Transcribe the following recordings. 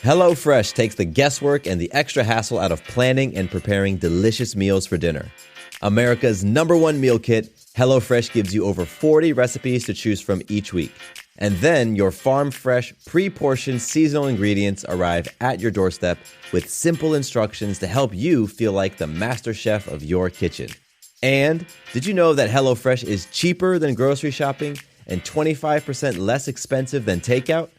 HelloFresh takes the guesswork and the extra hassle out of planning and preparing delicious meals for dinner. America's #1 meal kit, HelloFresh gives you over 40 recipes to choose from each week. And then your farm-fresh, pre-portioned seasonal ingredients arrive at your doorstep with simple instructions to help you feel like the master chef of your kitchen. And did you know that HelloFresh is cheaper than grocery shopping and 25% less expensive than takeout?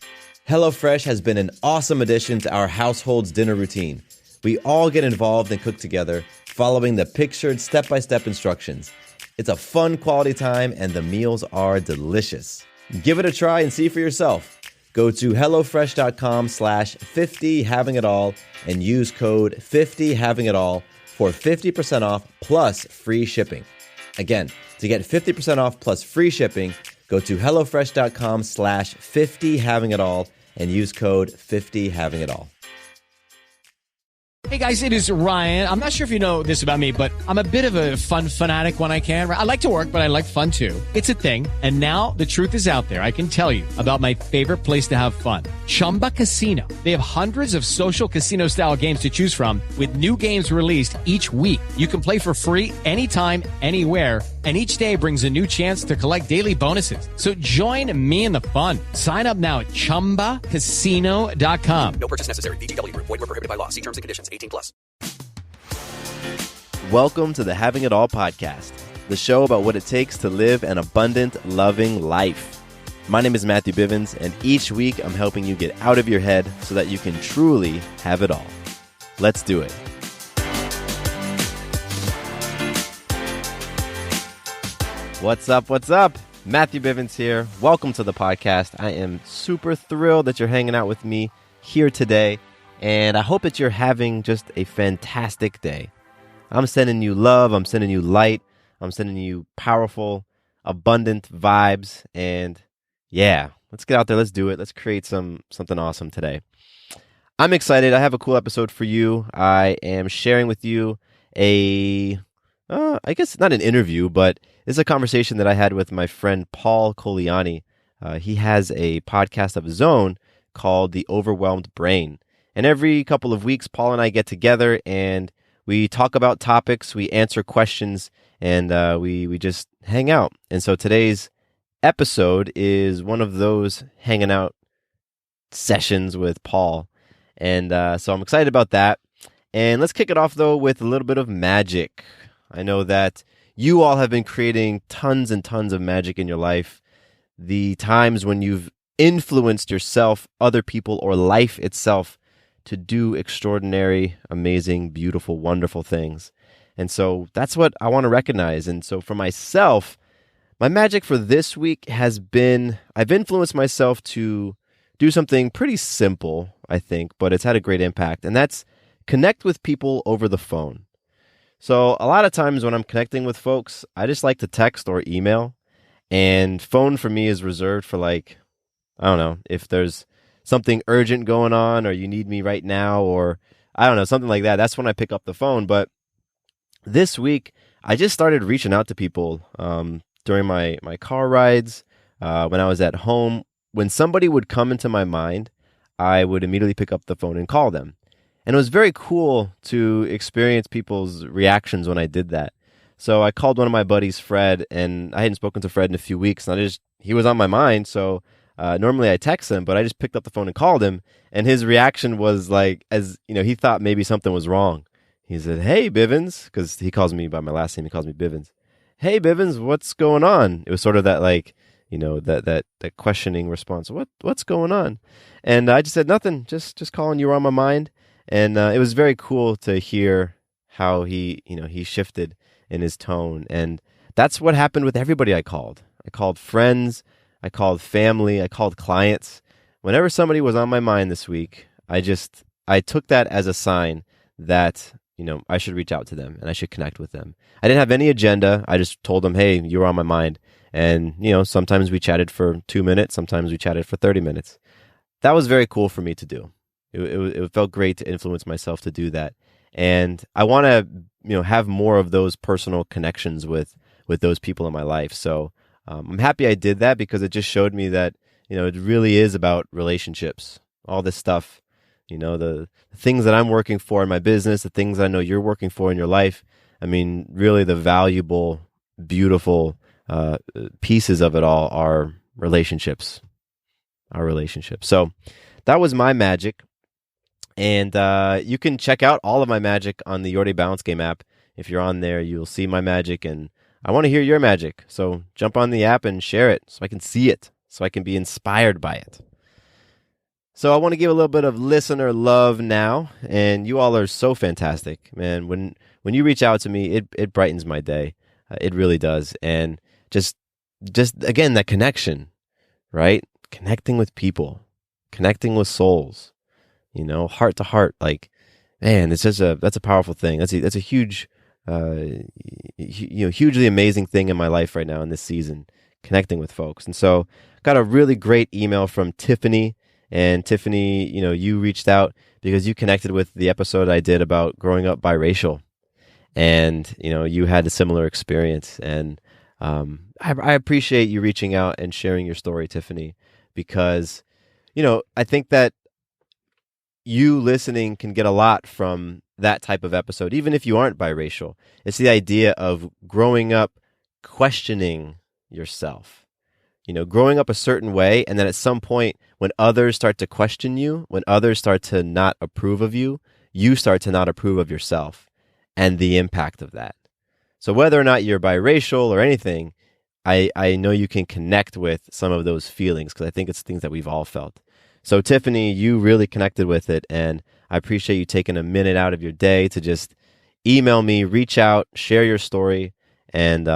HelloFresh has been an awesome addition to our household's dinner routine. We all get involved and cook together, following the pictured step-by-step instructions. It's a fun quality time, and the meals are delicious. Give it a try and see for yourself. Go to HelloFresh.com/50havingitall and use code 50havingitall for 50% off plus free shipping. Again, to get 50% off plus free shipping, go to HelloFresh.com/50havingitall and use code 50havingitall. Hey guys, it is Ryan. I'm not sure if you know this about me, but I'm a bit of a fun fanatic when I can. I like to work, but I like fun too. It's a thing. And now the truth is out there. I can tell you about my favorite place to have fun. Chumba Casino. They have hundreds of social casino style games to choose from with new games released each week. You can play for free anytime, anywhere. And each day brings a new chance to collect daily bonuses. So join me in the fun. Sign up now at ChumbaCasino.com. No purchase necessary. VGW Group. Void where prohibited by law. See terms and conditions. 18+. Welcome to the Having It All podcast, the show about what it takes to live an abundant, loving life. My name is Matthew Bivens, and each week I'm helping you get out of your head so that you can truly have it all. Let's do it. What's up? What's up? Matthew Bivens here. Welcome to the podcast. I am super thrilled that you're hanging out with me here today, and I hope that you're having just a fantastic day. I'm sending you love. I'm sending you light. I'm sending you powerful, abundant vibes, and yeah, let's get out there. Let's do it. Let's create something awesome today. I'm excited. I have a cool episode for you. I am sharing with you I guess not an interview, but it's a conversation that I had with my friend Paul Colaianni. He has a podcast of his own called The Overwhelmed Brain. And every couple of weeks, Paul and I get together and we talk about topics, we answer questions, and we just hang out. And so today's episode is one of those hanging out sessions with Paul. And so I'm excited about that. And let's kick it off, though, with a little bit of magic. I know that you all have been creating tons and tons of magic in your life. The times when you've influenced yourself, other people, or life itself to do extraordinary, amazing, beautiful, wonderful things. And so that's what I want to recognize. And so for myself, my magic for this week has been, I've influenced myself to do something pretty simple, I think, but it's had a great impact. And that's connect with people over the phone. So a lot of times when I'm connecting with folks, I just like to text or email. And phone for me is reserved for I don't know, if there's something urgent going on or you need me right now or I don't know, something like that. That's when I pick up the phone. But this week, I just started reaching out to people during my car rides, when I was at home. When somebody would come into my mind, I would immediately pick up the phone and call them. And it was very cool to experience people's reactions when I did that. So I called one of my buddies, Fred, and I hadn't spoken to Fred in a few weeks, and he was on my mind. So normally I text him, but I just picked up the phone and called him, and his reaction was he thought maybe something was wrong. He said, "Hey, Bivens," because he calls me by my last name. He calls me Bivens. "Hey, Bivens, what's going on?" It was sort of that that questioning response. What's going on? And I just said nothing. Just calling. You were on my mind. And it was very cool to hear how he shifted in his tone. And that's what happened with everybody I called. I called friends, I called family, I called clients. Whenever somebody was on my mind this week, I took that as a sign that, I should reach out to them and I should connect with them. I didn't have any agenda. I just told them, hey, you were on my mind. And, sometimes we chatted for 2 minutes, sometimes we chatted for 30 minutes. That was very cool for me to do. It felt great to influence myself to do that. And I want to, have more of those personal connections with those people in my life. So I'm happy I did that because it just showed me that, it really is about relationships. All this stuff the things that I'm working for in my business, the things I know you're working for in your life. I mean, really the valuable, beautiful pieces of it all are relationships, our relationships. So that was my magic. And you can check out all of my magic on the Your Day Balance Game app. If you're on there, you'll see my magic, and I want to hear your magic. So jump on the app and share it so I can see it, so I can be inspired by it. So I want to give a little bit of listener love now, and you all are so fantastic, man. When you reach out to me, it brightens my day. It really does. And just again, that connection, right? Connecting with people, connecting with souls. Heart to heart, like, man, that's a powerful thing. That's a huge, hugely amazing thing in my life right now in this season, connecting with folks. And so, got a really great email from Tiffany. And Tiffany, you reached out because you connected with the episode I did about growing up biracial, and you had a similar experience. And I appreciate you reaching out and sharing your story, Tiffany, because I think that you listening can get a lot from that type of episode, even if you aren't biracial. It's the idea of growing up questioning yourself, growing up a certain way, and then at some point when others start to question you, when others start to not approve of you, you start to not approve of yourself and the impact of that. So whether or not you're biracial or anything, I know you can connect with some of those feelings, because I think it's things that we've all felt. So Tiffany, you really connected with it, and I appreciate you taking a minute out of your day to just email me, reach out, share your story, and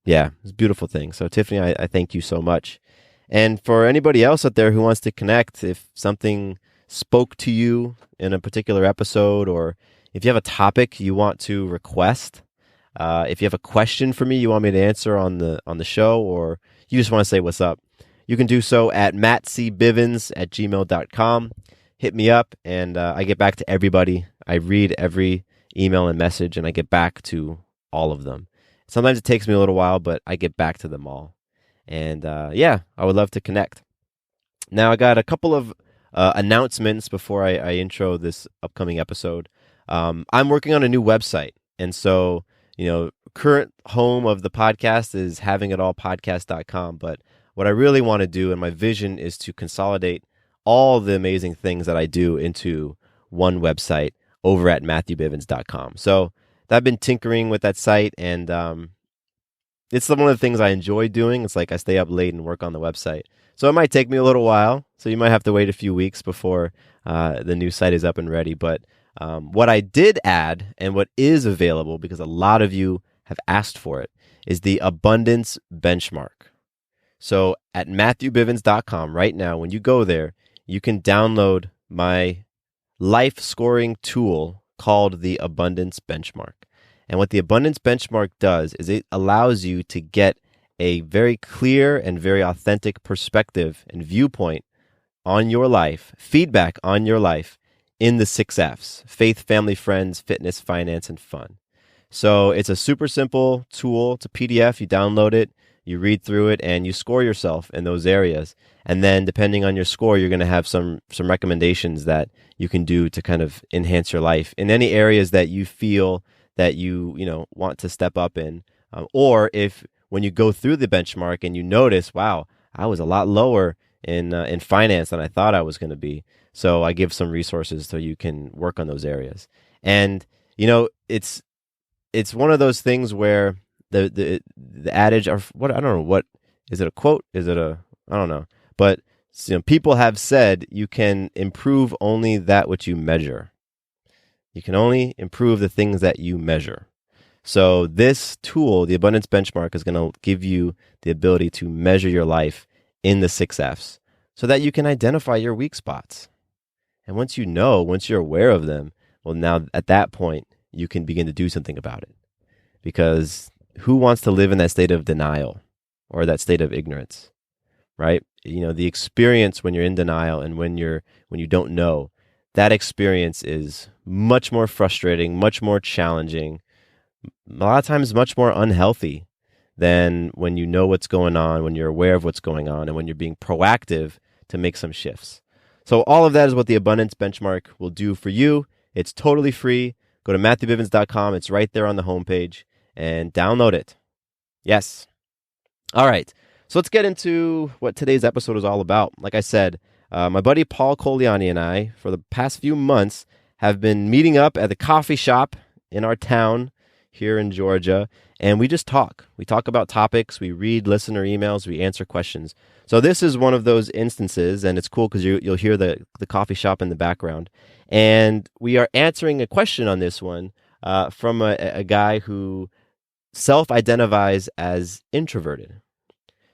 it's a beautiful thing. So Tiffany, I thank you so much. And for anybody else out there who wants to connect, if something spoke to you in a particular episode, or if you have a topic you want to request, if you have a question for me you want me to answer on the show, or you just want to say what's up, you can do so at mattcbivens@gmail.com. Hit me up, and I get back to everybody. I read every email and message, and I get back to all of them. Sometimes it takes me a little while, but I get back to them all. And I would love to connect. Now, I got a couple of announcements before I intro this upcoming episode. I'm working on a new website, and so current home of the podcast is havingitallpodcast.com, but what I really want to do, and my vision, is to consolidate all the amazing things that I do into one website over at matthewbivens.com. So I've been tinkering with that site, and it's one of the things I enjoy doing. It's like I stay up late and work on the website. So it might take me a little while. So you might have to wait a few weeks before the new site is up and ready. But what I did add, and what is available, because a lot of you have asked for it, is the abundance benchmark. So at matthewbivens.com right now, when you go there, you can download my life scoring tool called the Abundance Benchmark. And what the Abundance Benchmark does is it allows you to get a very clear and very authentic perspective and viewpoint on your life, feedback on your life in the 6 F's: faith, family, friends, fitness, finance, and fun. So it's a super simple tool. It's a PDF. You download it, you read through it, and you score yourself in those areas. And then depending on your score, you're going to have some recommendations that you can do to kind of enhance your life in any areas that you feel that you want to step up in. Or if when you go through the benchmark and you notice, wow, I was a lot lower in finance than I thought I was going to be. So I give some resources so you can work on those areas. And it's one of those things where the adage, or what, I don't know, what is it, a quote? Is it I don't know. But people have said you can improve only that which you measure. You can only improve the things that you measure. So this tool, the Abundance Benchmark, is going to give you the ability to measure your life in the 6 F's so that you can identify your weak spots. And once you're aware of them, well, now at that point, you can begin to do something about it. Because who wants to live in that state of denial or that state of ignorance, right? The experience when you're in denial and when you don't know, that experience is much more frustrating, much more challenging, a lot of times much more unhealthy than when you know what's going on, when you're aware of what's going on, and when you're being proactive to make some shifts. So all of that is what the Abundance Benchmark will do for you. It's totally free. Go to MatthewBivens.com. It's right there on the homepage, and download it. Yes. All right. So let's get into what today's episode is all about. Like I said, my buddy Paul Colaianni and I, for the past few months, have been meeting up at the coffee shop in our town here in Georgia, and we just talk. We talk about topics, we read listener emails, we answer questions. So this is one of those instances, and it's cool because you'll hear the coffee shop in the background. And we are answering a question on this one from a guy who self-identifies as introverted.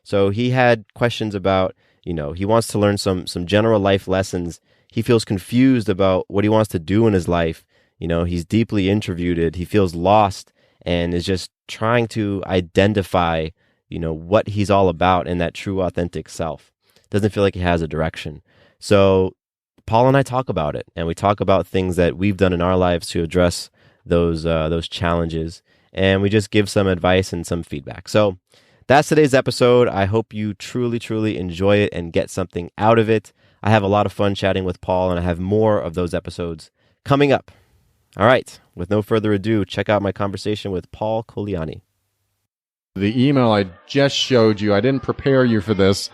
So he had questions about, he wants to learn some general life lessons. He feels confused about what he wants to do in his life. He's deeply introverted. He feels lost and is just trying to identify, what he's all about in that true, authentic self. Doesn't feel like he has a direction. So Paul and I talk about it, and we talk about things that we've done in our lives to address those challenges, and we just give some advice and some feedback. So that's today's episode. I hope you truly, truly enjoy it and get something out of it. I have a lot of fun chatting with Paul, and I have more of those episodes coming up. All right, with no further ado, check out my conversation with Paul Colaianni. The email I just showed you, I didn't prepare you for this,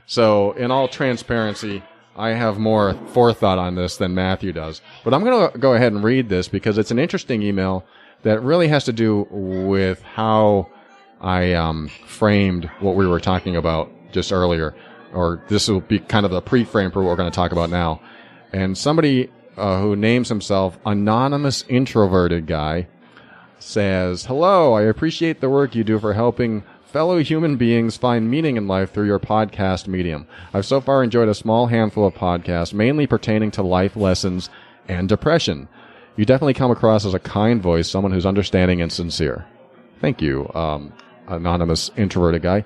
so in all transparency, I have more forethought on this than Matthew does. But I'm going to go ahead and read this because it's an interesting email that really has to do with how I framed what we were talking about just earlier, or this will be kind of the pre-frame for what we're going to talk about now. And somebody who names himself Anonymous Introverted Guy says, "Hello, I appreciate the work you do for helping fellow human beings find meaning in life through your podcast medium. I've so far enjoyed a small handful of podcasts, mainly pertaining to life lessons and depression. You definitely come across as a kind voice, someone who's understanding and sincere." Thank you, Anonymous Introverted Guy.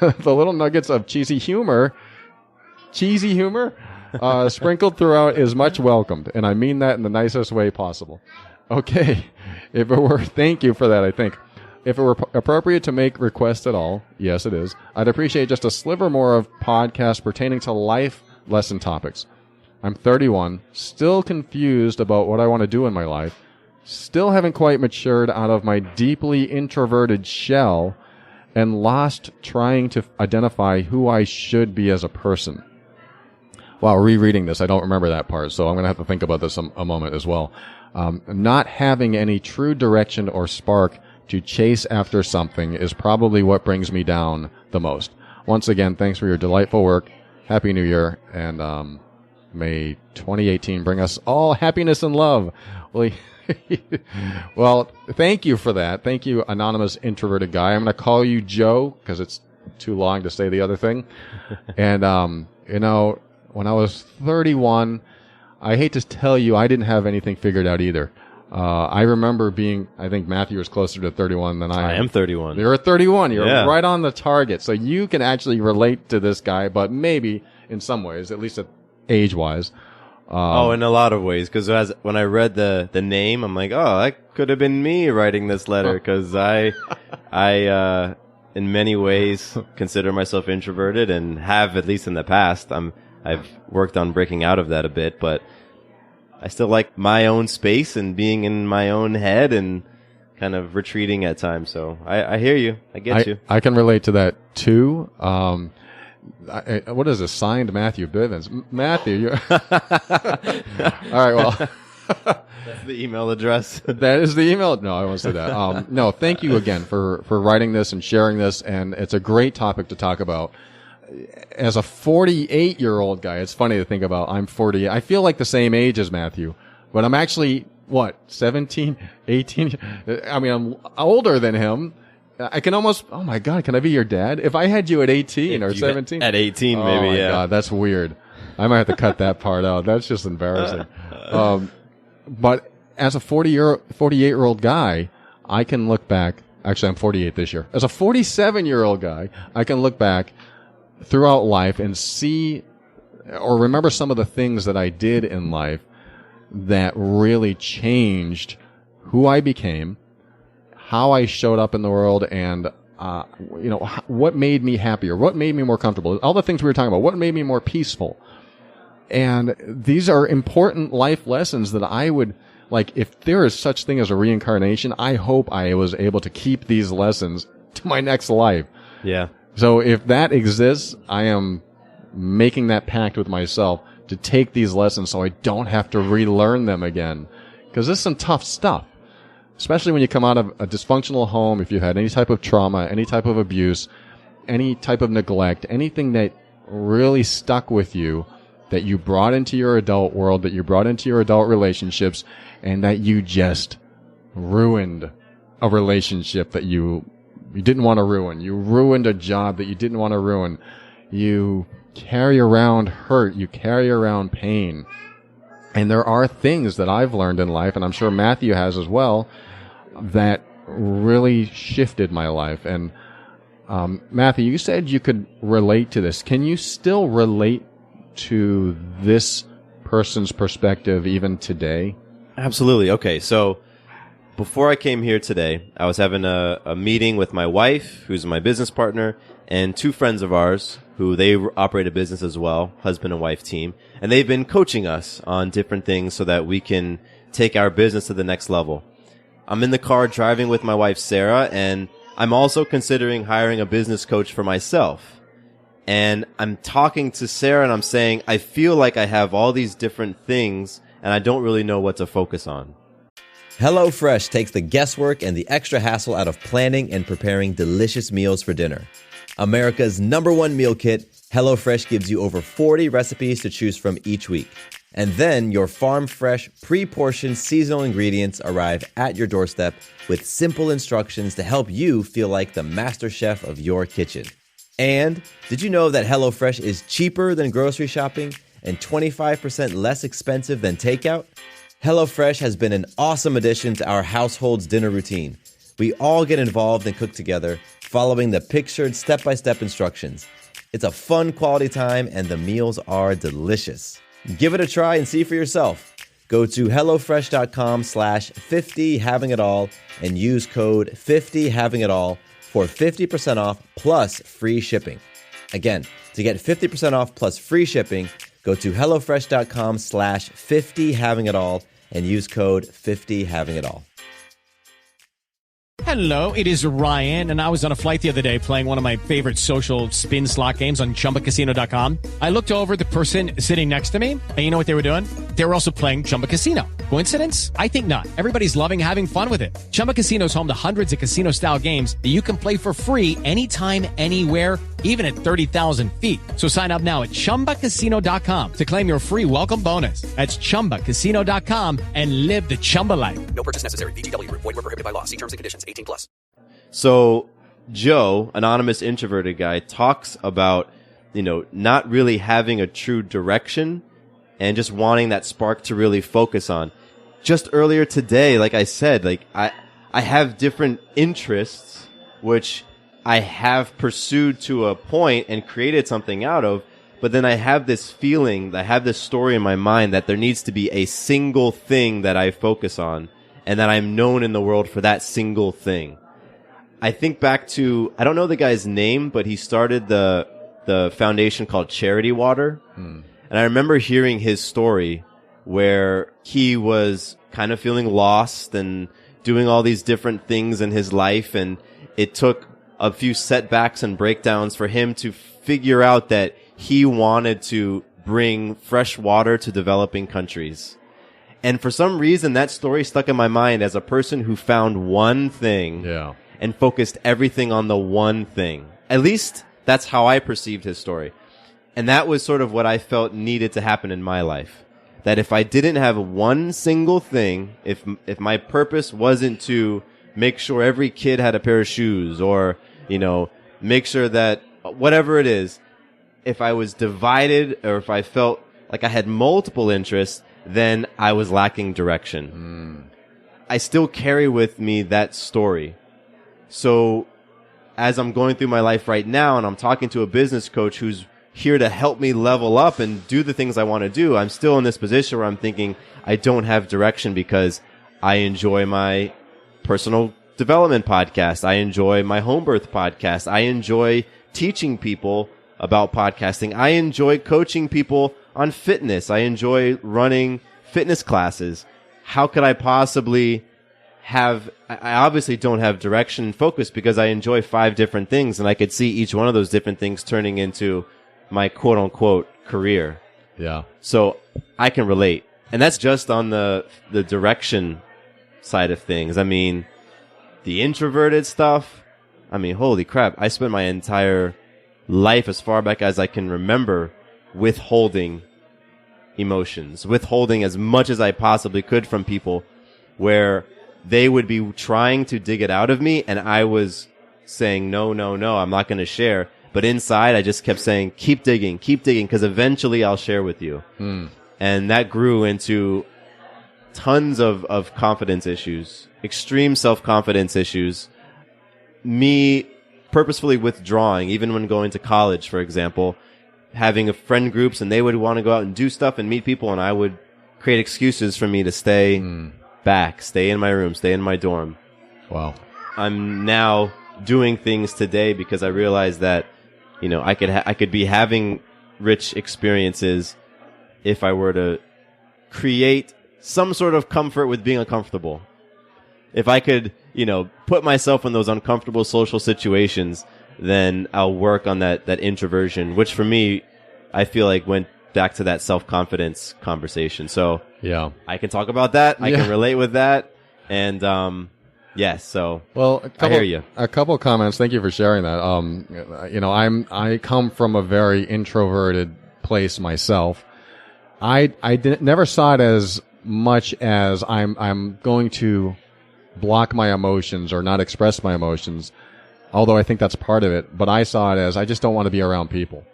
The little nuggets of cheesy humor sprinkled throughout is much welcomed, and I mean that in the nicest way possible. Okay, thank you for that, I think. If it were appropriate to make requests at all, yes it is, I'd appreciate just a sliver more of podcasts pertaining to life lesson topics. I'm 31, still confused about what I want to do in my life, still haven't quite matured out of my deeply introverted shell, and lost trying to identify who I should be as a person. While rereading this, I don't remember that part, so I'm going to have to think about this a moment as well. Not having any true direction or spark to chase after something is probably what brings me down the most. Once again, thanks for your delightful work. Happy New Year, and may 2018 bring us all happiness and love. Well, thank you for that. Thank you, Anonymous Introverted Guy. I'm going to call you Joe because it's too long to say the other thing. And, when I was 31, I hate to tell you, I didn't have anything figured out either. I remember I think Matthew was closer to 31 than I am. I am 31. You're at 31. You're right on the target. So you can actually relate to this guy, but maybe in some ways, at least age-wise. In a lot of ways, because when I read the name, I'm like, oh, that could have been me writing this letter, because I in many ways consider myself introverted and have, at least in the past. I've worked on breaking out of that a bit, but I still like my own space and being in my own head and kind of retreating at times. So I hear you. I get you. I can relate to that too. What is this? Signed Matthew Bivens. Matthew, all right, well. That's the email address. That is the email. No, I won't say that. No, thank you again for writing this and sharing this. And it's a great topic to talk about. As a 48-year-old guy, it's funny to think about. I'm 40. I feel like the same age as Matthew, but I'm actually, 17, 18? I mean, I'm older than him. I can almost, oh my God, can I be your dad? If I had you at 18 or 17? At 18, maybe, oh my yeah. God, that's weird. I might have to cut that part out. That's just embarrassing. But as a 48-year-old guy, I can look back. Actually, I'm 48 this year. As a 47-year-old guy, I can look back throughout life and see or remember some of the things that I did in life that really changed who I became, how I showed up in the world, and what made me happier, what made me more comfortable, all the things we were talking about, what made me more peaceful. And these are important life lessons that I would, like, if there is such thing as a reincarnation, I hope I was able to keep these lessons to my next life. Yeah. So if that exists, I am making that pact with myself to take these lessons so I don't have to relearn them again. Because this is some tough stuff. Especially when you come out of a dysfunctional home, if you've had any type of trauma, any type of abuse, any type of neglect, anything that really stuck with you, that you brought into your adult world, that you brought into your adult relationships, and that you just ruined a relationship that you didn't want to ruin. You ruined a job that you didn't want to ruin. You carry around hurt. You carry around pain. And there are things that I've learned in life, and I'm sure Matthew has as well, that really shifted my life. And Matthew, you said you could relate to this. Can you still relate to this person's perspective even today? Absolutely. Okay, so before I came here today, I was having a meeting with my wife, who's my business partner, and two friends of ours who they operate a business as well, husband and wife team, and they've been coaching us on different things so that we can take our business to the next level. I'm in the car driving with my wife, Sarah, and I'm also considering hiring a business coach for myself. And I'm talking to Sarah and I'm saying, I feel like I have all these different things and I don't really know what to focus on. HelloFresh takes the guesswork and the extra hassle out of planning and preparing delicious meals for dinner. America's #1 meal kit, HelloFresh gives you over 40 recipes to choose from each week. And then your farm-fresh, pre-portioned seasonal ingredients arrive at your doorstep with simple instructions to help you feel like the master chef of your kitchen. And did you know that HelloFresh is cheaper than grocery shopping and 25% less expensive than takeout? HelloFresh has been an awesome addition to our household's dinner routine. We all get involved and cook together, following the pictured step-by-step instructions. It's a fun quality time and the meals are delicious. Give it a try and see for yourself. Go to HelloFresh.com/50havingitall and use code 50havingitall for 50% off plus free shipping. Again, to get 50% off plus free shipping, go to HelloFresh.com/50havingitall and use code 50havingitall. Hello, it is Ryan, and I was on a flight the other day playing one of my favorite social spin slot games on ChumbaCasino.com. I looked over at the person sitting next to me, and you know what they were doing? They were also playing Chumba Casino. Coincidence? I think not. Everybody's loving having fun with it. Chumba Casino is home to hundreds of casino-style games that you can play for free anytime, anywhere, even at 30,000 feet. So sign up now at ChumbaCasino.com to claim your free welcome bonus. That's ChumbaCasino.com and live the Chumba life. No purchase necessary. VGW. Void were prohibited by law. See terms and conditions. 18+. So Joe, anonymous introverted guy, talks about, not really having a true direction and just wanting that spark to really focus on. Just earlier today, like I said, I have different interests, which I have pursued to a point and created something out of, but then I have this feeling, I have this story in my mind that there needs to be a single thing that I focus on and that I'm known in the world for that single thing. I think back to, I don't know the guy's name, but he started the foundation called Charity Water. And I remember hearing his story where he was kind of feeling lost and doing all these different things in his life. And it took a few setbacks and breakdowns for him to figure out that he wanted to bring fresh water to developing countries. And for some reason, that story stuck in my mind as a person who found one thing and focused everything on the one thing. At least that's how I perceived his story. And that was sort of what I felt needed to happen in my life. That if I didn't have one single thing, if my purpose wasn't to make sure every kid had a pair of shoes or, make sure that whatever it is, if I was divided or if I felt like I had multiple interests, then I was lacking direction. I still carry with me that story. So as I'm going through my life right now and I'm talking to a business coach who's here to help me level up and do the things I want to do, I'm still in this position where I'm thinking I don't have direction because I enjoy my personal development podcast. I enjoy my home birth podcast. I enjoy teaching people about podcasting. I enjoy coaching people on fitness. I enjoy running fitness classes. How could I possibly have, I obviously don't have direction and focus because I enjoy 5 different things, and I could see each one of those different things turning into my quote unquote career. Yeah. So I can relate. And that's just on the direction side of things. I mean, the introverted stuff, I mean, holy crap. I spent my entire life as far back as I can remember withholding emotions, withholding as much as I possibly could from people, where they would be trying to dig it out of me and I was saying, no, I'm not going to share. But inside I just kept saying, keep digging, because eventually I'll share with you. And that grew into tons of confidence issues, extreme self-confidence issues, me purposefully withdrawing, even when going to college, for example, having friend groups and they would want to go out and do stuff and meet people, and I would create excuses for me to stay back, stay in my room, stay in my dorm. Wow. I'm now doing things today because I realized that, you know, I could be having rich experiences if I were to create some sort of comfort with being uncomfortable. If I could, you know, put myself in those uncomfortable social situations, then I'll work on that introversion, which for me, I feel like went back to that self-confidence conversation. So yeah, I can talk about that. I can relate with that. And, yes. So, well, I hear you. A couple of comments. Thank you for sharing that. You know, I come from a very introverted place myself. I never saw it as much as I'm going to block my emotions or not express my emotions, although I think that's part of it. But I saw it as I just don't want to be around people.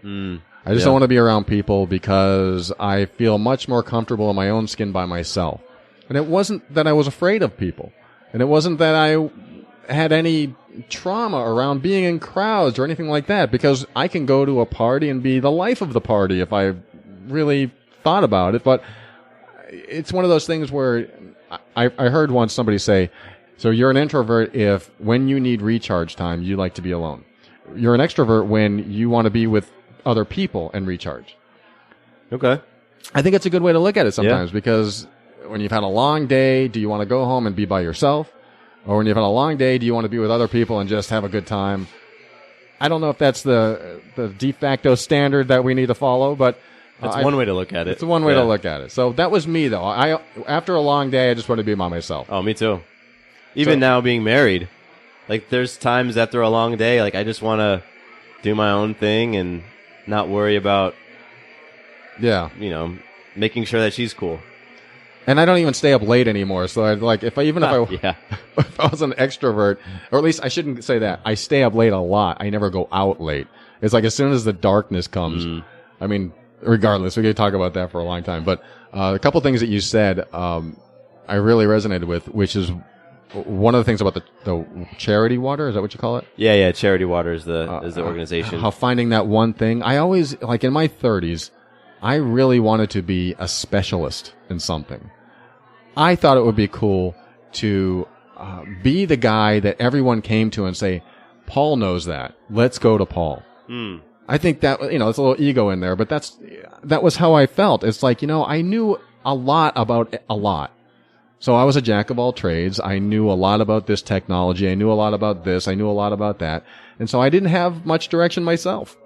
I just don't want to be around people because I feel much more comfortable in my own skin by myself. And it wasn't that I was afraid of people. And it wasn't that I had any trauma around being in crowds or anything like that, because I can go to a party and be the life of the party if I really thought about it. But it's one of those things where I heard once somebody say, so you're an introvert if when you need recharge time, you like to be alone. You're an extrovert when you want to be with other people and recharge. Okay. I think it's a good way to look at it sometimes, because when you've had a long day, do you want to go home and be by yourself? Or when you've had a long day, do you want to be with other people and just have a good time? I don't know if that's the de facto standard that we need to follow, but that's one way to look at it. It's one way to look at it. So that was me, though. After a long day, I just want to be by myself. Oh, me too. Even now being married, like there's times after a long day, like I just want to do my own thing and not worry about, you know, making sure that she's cool. And I don't even stay up late anymore. So if I was an extrovert, or at least I shouldn't say that. I stay up late a lot. I never go out late. It's like as soon as the darkness comes, I mean, regardless, we could talk about that for a long time. But a couple things that you said, I really resonated with, which is one of the things about the charity water. Is that what you call it? Yeah. Charity Water is the organization. How finding that one thing. I always, like in my 30s, I really wanted to be a specialist in something. I thought it would be cool to be the guy that everyone came to and say, Paul knows that. Let's go to Paul. I think that, you know, there's a little ego in there, but that was how I felt. It's like, you know, I knew a lot about a lot. So I was a jack of all trades. I knew a lot about this technology. I knew a lot about this. I knew a lot about that. And so I didn't have much direction myself.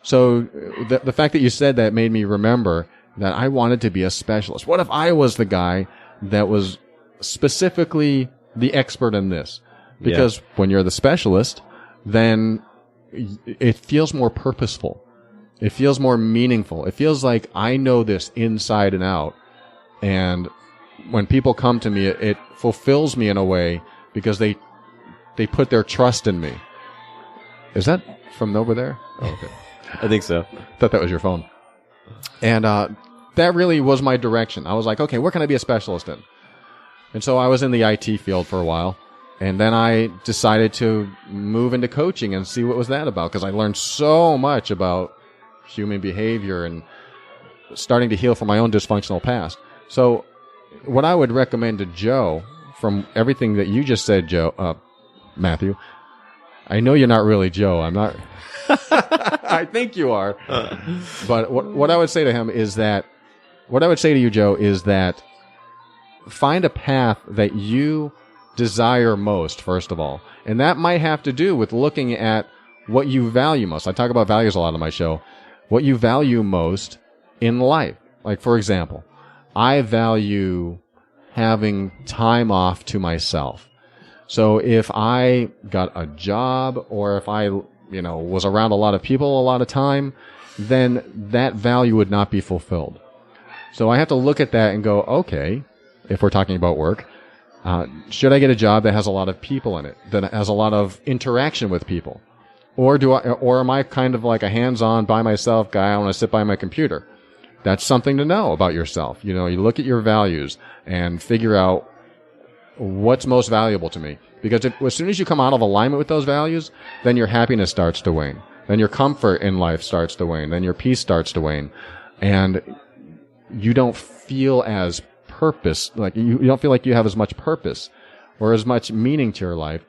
So the fact that you said that made me remember that I wanted to be a specialist. What if I was the guy that was specifically the expert in this? Because when you're the specialist, then it feels more purposeful. It feels more meaningful. It feels like I know this inside and out. And when people come to me, it fulfills me in a way because they put their trust in me. Is that from over there? Oh, okay. I think so. Thought that was your phone. And that really was my direction. I was like, okay, where can I be a specialist in? And so I was in the IT field for a while. And then I decided to move into coaching and see what was that about, because I learned so much about human behavior and starting to heal from my own dysfunctional past. So what I would recommend to Joe, from everything that you just said, Matthew, I know you're not really Joe. I'm not. I think you are. But what I would say to him is that, what I would say to you, Joe, is that find a path that you desire most, first of all. And that might have to do with looking at what you value most. I talk about values a lot on my show. What you value most in life. Like, for example, I value having time off to myself. So if I got a job or if I, was around a lot of people a lot of time, then that value would not be fulfilled. So I have to look at that and go, okay, if we're talking about work, should I get a job that has a lot of people in it, that has a lot of interaction with people? Or am I kind of like a hands-on by myself guy? I want to sit by my computer. That's something to know about yourself. You look at your values and figure out what's most valuable to me. Because as soon as you come out of alignment with those values, then your happiness starts to wane. Then your comfort in life starts to wane. Then your peace starts to wane. And you don't feel as you don't feel like you have as much purpose or as much meaning to your life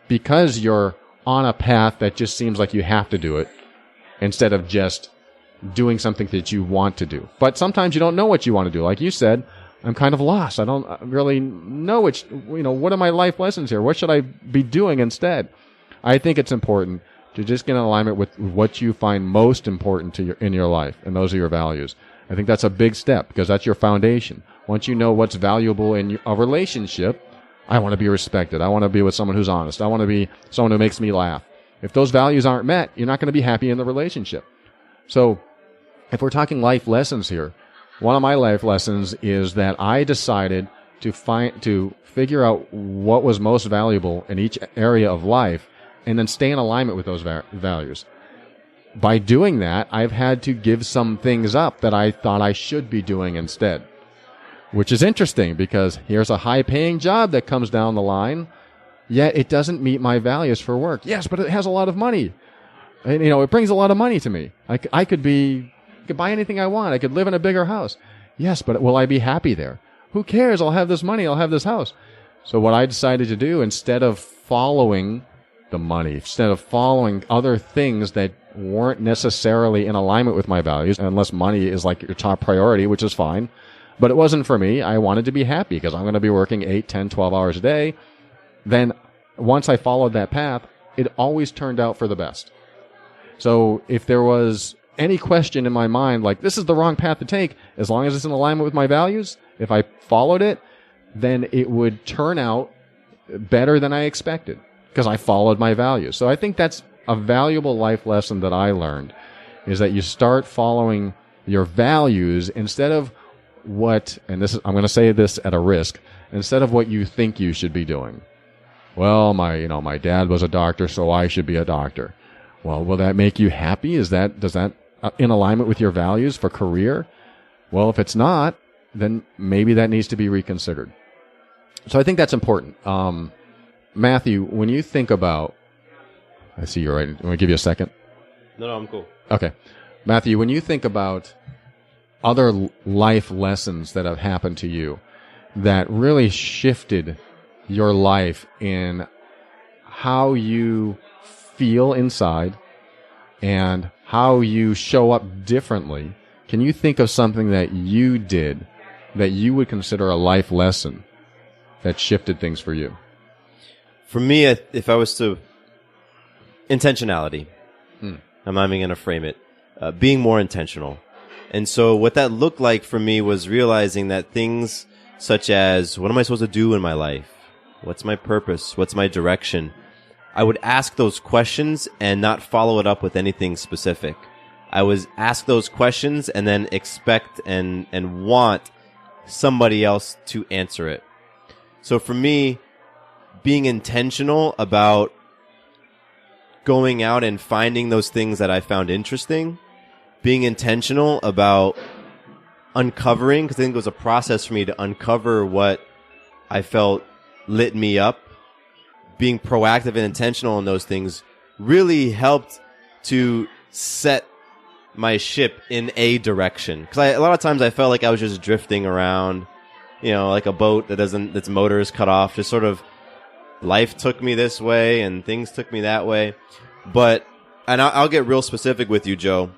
because you're on a path that just seems like you have to do it instead of just doing something that you want to do. But sometimes you don't know what you want to do. Like you said, I'm kind of lost. I don't really know what are my life lessons here? What should I be doing instead? I think it's important to just get in alignment with what you find most important in your life, and those are your values. I think that's a big step because that's your foundation. Once you know what's valuable in a relationship, I want to be respected. I want to be with someone who's honest. I want to be someone who makes me laugh. If those values aren't met, you're not going to be happy in the relationship. So if we're talking life lessons here, one of my life lessons is that I decided to figure out what was most valuable in each area of life and then stay in alignment with those values. By doing that, I've had to give some things up that I thought I should be doing instead. Which is interesting because here's a high-paying job that comes down the line, yet it doesn't meet my values for work. Yes, but it has a lot of money. And, it brings a lot of money to me. I could buy anything I want. I could live in a bigger house. Yes, but will I be happy there? Who cares? I'll have this money. I'll have this house. So what I decided to do, instead of following the money, instead of following other things that weren't necessarily in alignment with my values, unless money is like your top priority, which is fine, but it wasn't for me. I wanted to be happy because I'm going to be working 8, 10, 12 hours a day. Then once I followed that path, it always turned out for the best. So if there was any question in my mind, like this is the wrong path to take, as long as it's in alignment with my values, if I followed it, then it would turn out better than I expected because I followed my values. So I think that's a valuable life lesson that I learned, is that you start following your values instead of I'm going to say this at a risk, instead of what you think you should be doing. Well, my dad was a doctor, so I should be a doctor. Well, will that make you happy? Does that in alignment with your values for career? Well, if it's not, then maybe that needs to be reconsidered. So I think that's important. Matthew, when you think about, I see you're right. I'm going to give you a second. No, I'm cool. Okay. Matthew, when you think about other life lessons that have happened to you that really shifted your life in how you feel inside and how you show up differently, can you think of something that you did that you would consider a life lesson that shifted things for you? For me, if I was to... intentionality. I'm not even going to frame it. Being more intentional. And so what that looked like for me was realizing that things such as, what am I supposed to do in my life? What's my purpose? What's my direction? I would ask those questions and not follow it up with anything specific. I was ask those questions and then expect and want somebody else to answer it. So for me, being intentional about going out and finding those things that I found interesting, being intentional about uncovering, because I think it was a process for me to uncover what I felt lit me up, being proactive and intentional in those things really helped to set my ship in a direction. Because a lot of times I felt like I was just drifting around, like a boat its motor is cut off, just sort of life took me this way and things took me that way. But and I'll get real specific with you, Joe,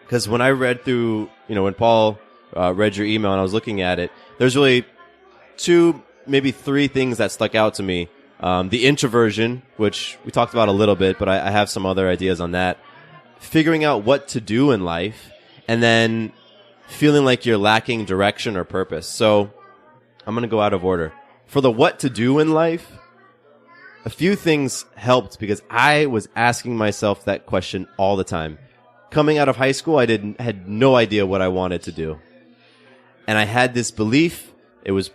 because when I read through, when Paul read your email and I was looking at it, there's really 2, maybe 3 things that stuck out to me. The introversion, which we talked about a little bit, but I have some other ideas on that. Figuring out what to do in life, and then feeling like you're lacking direction or purpose. So I'm going to go out of order. For the what to do in life, a few things helped because I was asking myself that question all the time. Coming out of high school, I had no idea what I wanted to do. And I had this belief, it was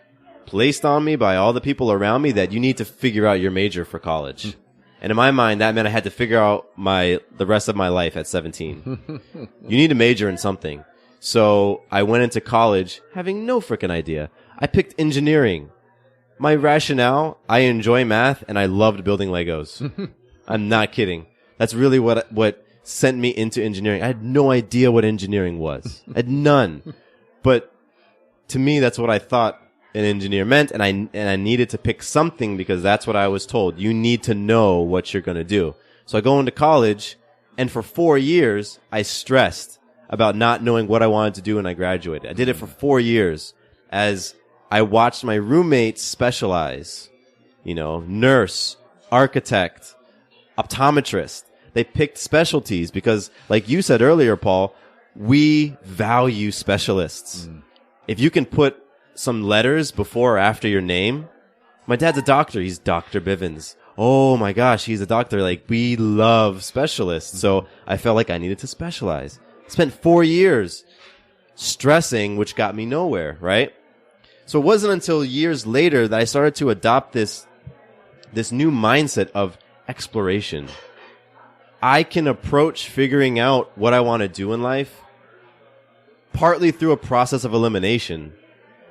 placed on me by all the people around me, that you need to figure out your major for college. And in my mind, that meant I had to figure out the rest of my life at 17. You need to major in something. So I went into college having no freaking idea. I picked engineering. My rationale, I enjoy math and I loved building Legos. I'm not kidding. That's really what sent me into engineering. I had no idea what engineering was. I had none. But to me, that's what I thought an engineer meant, and I needed to pick something because that's what I was told. You need to know what you're going to do. So I go into college, and for 4 years, I stressed about not knowing what I wanted to do when I graduated. I did it for 4 years as I watched my roommates specialize, nurse, architect, optometrist. They picked specialties because, like you said earlier, Paul, we value specialists. If you can put some letters before or after your name. My dad's a doctor. He's Dr. Bivens. Oh my gosh, he's a doctor. Like, we love specialists. So I felt like I needed to specialize. Spent 4 years stressing, which got me nowhere, right? So it wasn't until years later that I started to adopt this new mindset of exploration. I can approach figuring out what I want to do in life partly through a process of elimination.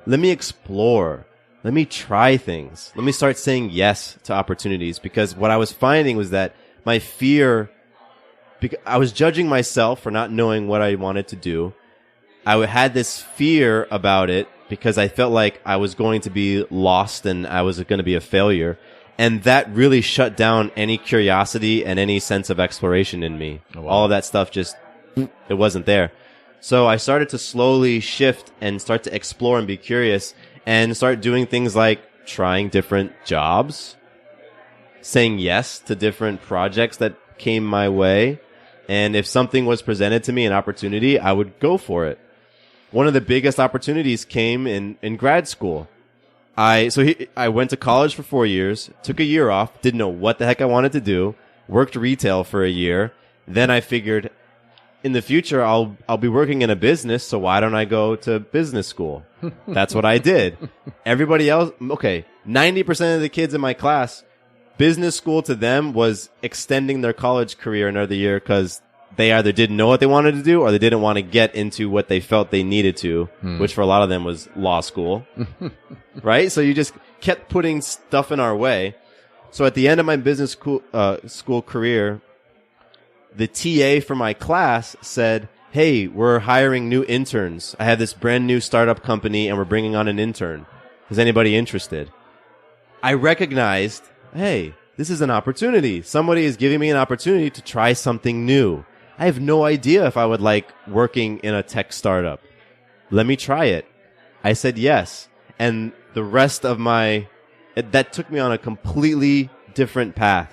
Let me explore. Let me try things. Let me start saying yes to opportunities, because what I was finding was that my fear, I was judging myself for not knowing what I wanted to do. I had this fear about it because I felt like I was going to be lost and I was going to be a failure. And that really shut down any curiosity and any sense of exploration in me. Oh, wow. All of that stuff it wasn't there. So I started to slowly shift and start to explore and be curious and start doing things like trying different jobs, saying yes to different projects that came my way. And if something was presented to me, an opportunity, I would go for it. One of the biggest opportunities came in grad school. I went to college for 4 years, took a year off, didn't know what the heck I wanted to do, worked retail for a year. Then I figured, in the future, I'll be working in a business, so why don't I go to business school? That's what I did. Everybody else, 90% of the kids in my class, business school to them was extending their college career another year because they either didn't know what they wanted to do or they didn't want to get into what they felt they needed to, which for a lot of them was law school. Right? So you just kept putting stuff in our way. So at the end of my business school career, the TA for my class said, hey, we're hiring new interns. I have this brand new startup company and we're bringing on an intern. Is anybody interested? I recognized, hey, this is an opportunity. Somebody is giving me an opportunity to try something new. I have no idea if I would like working in a tech startup. Let me try it. I said yes. And the rest of that took me on a completely different path.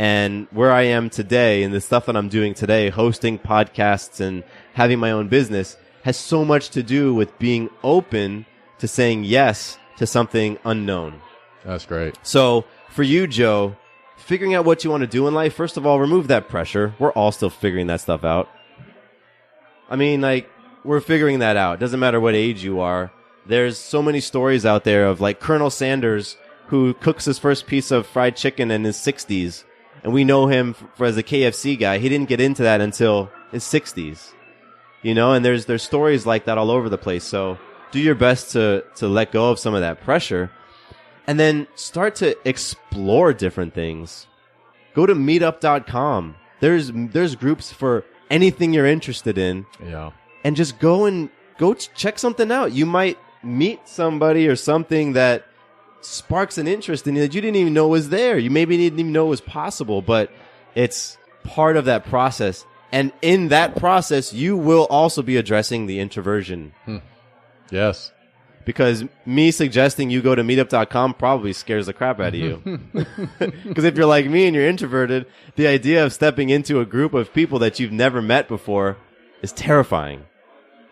And where I am today and the stuff that I'm doing today, hosting podcasts and having my own business, has so much to do with being open to saying yes to something unknown. That's great. So for you, Joe, figuring out what you want to do in life, first of all, remove that pressure. We're all still figuring that stuff out. I mean, we're figuring that out. It doesn't matter what age you are. There's so many stories out there of Colonel Sanders, who cooks his first piece of fried chicken in his 60s. And we know him as a KFC guy. He didn't get into that until his 60s. And there's stories like that all over the place. So do your best to let go of some of that pressure. And then start to explore different things. Go to meetup.com. There's groups for anything you're interested in. Yeah. And just go check something out. You might meet somebody or something that sparks an interest in you that you didn't even know was there. You maybe didn't even know was possible, but it's part of that process. And in that process, you will also be addressing the introversion. Yes. Because me suggesting you go to meetup.com probably scares the crap out of you. Because if you're like me and you're introverted, the idea of stepping into a group of people that you've never met before is terrifying.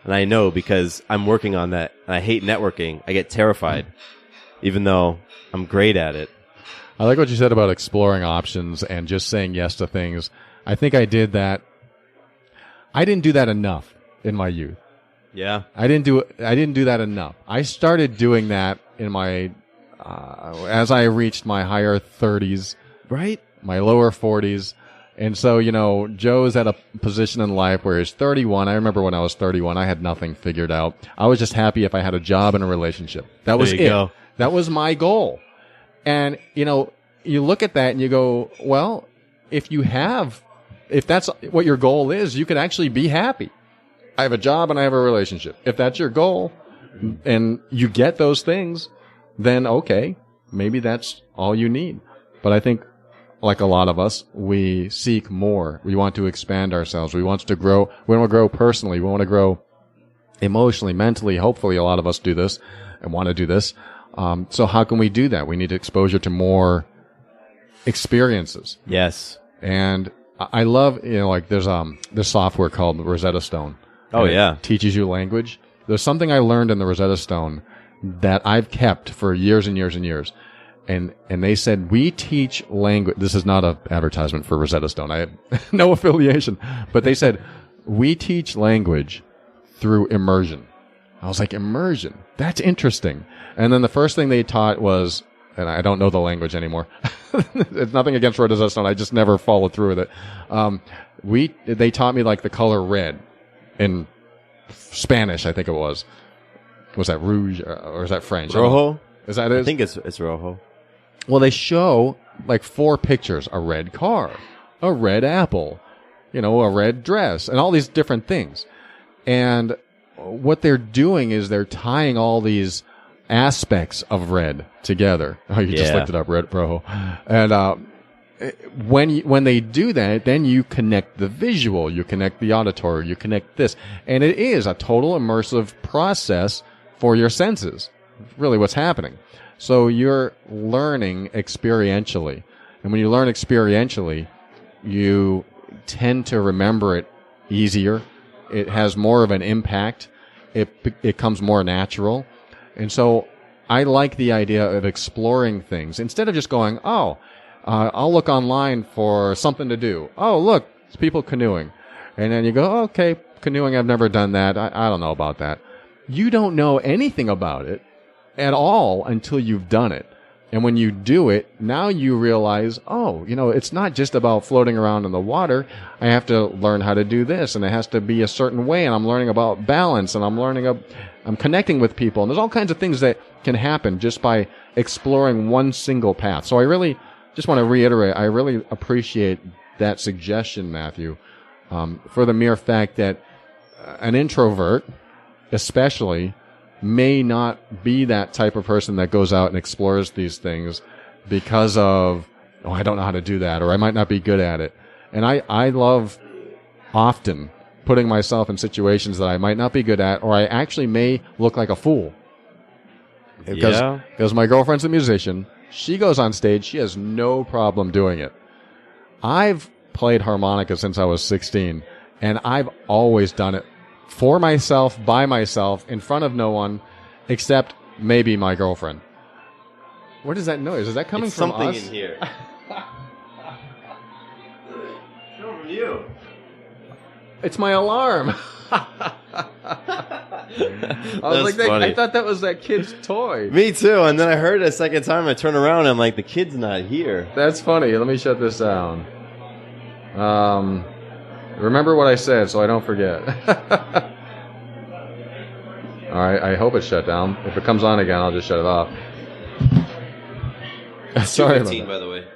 And I know because I'm working on that. And I hate networking. I get terrified, even though I'm great at it. I like what you said about exploring options and just saying yes to things. I think I did that. I didn't do that enough in my youth. Yeah. I didn't do that enough. I started doing that in my, as I reached my higher 30s, Right? my lower 40s. And so, Joe's at a position in life where he's 31. I remember when I was 31, I had nothing figured out. I was just happy if I had a job and a relationship. That was There you it. go. That was my goal. And, you look at that and you go, well, if that's what your goal is, you could actually be happy. I have a job and I have a relationship. If that's your goal and you get those things, then okay, maybe that's all you need. But I think, like a lot of us, we seek more. We want to expand ourselves. We want to grow. We want to grow personally. We want to grow emotionally, mentally. Hopefully a lot of us do this and want to do this. So how can we do that? We need exposure to more experiences. Yes. And I love, like there's software called Rosetta Stone. Oh, And yeah. it teaches you language. There's something I learned in the Rosetta Stone that I've kept for years and years and years. And they said, we teach language. This is not an advertisement for Rosetta Stone. I have no affiliation. But they said, we teach language through immersion. I was like, immersion? That's interesting. And then the first thing they taught was, and I don't know the language anymore. It's nothing against Rosetta Stone. I just never followed through with it. They taught me like the color red in Spanish, I think it was. Was that rouge or is that French? Rojo? Is that it? I think it's Rojo. Well, they show like 4 pictures: a red car, a red apple, a red dress, and all these different things. And what they're doing is they're tying all these aspects of red together. Oh, you just looked it up, red rojo. And when they do that, then you connect the visual, you connect the auditory, you connect this, and it is a total immersive process for your senses. Really, what's happening. So you're learning experientially, and when you learn experientially, you tend to remember it easier. It has more of an impact. It comes more natural. And so I like the idea of exploring things instead of just going, I'll look online for something to do. Oh, look, it's people canoeing. And then you go, okay, canoeing, I've never done that. I don't know about that. You don't know anything about it at all until you've done it. And when you do it, now you realize, it's not just about floating around in the water. I have to learn how to do this, and it has to be a certain way, and I'm learning about balance, and I'm connecting with people, and there's all kinds of things that can happen just by exploring one single path. So I really just want to reiterate, I really appreciate that suggestion, Matthew, for the mere fact that an introvert, especially, may not be that type of person that goes out and explores these things because of, I don't know how to do that, or I might not be good at it. And I love often putting myself in situations that I might not be good at, or I actually may look like a fool. Because my girlfriend's a musician. She goes on stage. She has no problem doing it. I've played harmonica since I was 16, and I've always done it for myself, by myself, in front of no one, except maybe my girlfriend. What is that noise? Is that coming from something us? In here. From you. It's my alarm. I thought that was that kid's toy. Me too. And then I heard it a second time. I turn around and I'm like, the kid's not here. That's funny. Let me shut this down. Remember what I said so I don't forget. All right, I hope it's shut down. If it comes on again, I'll just shut it off. Sorry about that. By the way.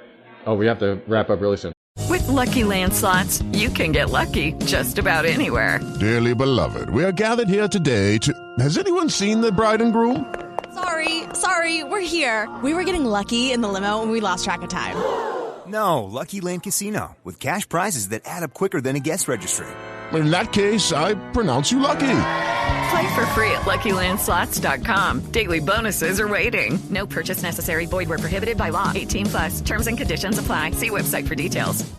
Oh, we have to wrap up really soon. With Lucky Land Slots, you can get lucky just about anywhere. Dearly beloved, we are gathered here today to... Has anyone seen the bride and groom? Sorry, we're here. We were getting lucky in the limo and we lost track of time. No, Lucky Land Casino, with cash prizes that add up quicker than a guest registry. In that case, I pronounce you lucky. Play for free at LuckyLandSlots.com. Daily bonuses are waiting. No purchase necessary. Void where prohibited by law. 18 plus. Terms and conditions apply. See website for details.